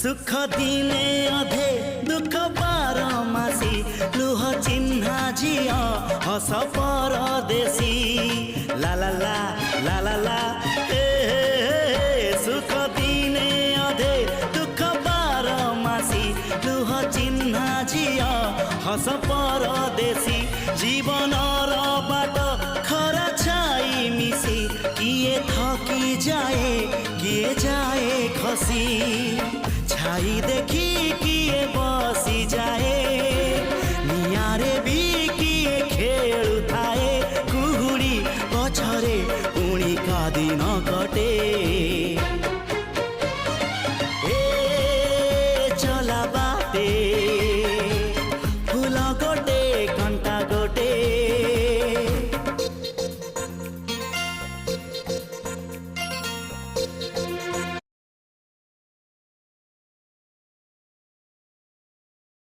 सुख दिने अधे दुख बारमासी लुह चिन्हा झिया हस परदेशी ला ला ला ला ला ला सुख दिने अधे दुख बारमासी लुह चिन्हा झिया हस परदेशी जीवन बाट खरा छाई मिसी किए थकी जाए किए जाए खसी छाई देखी किए बसी जाए।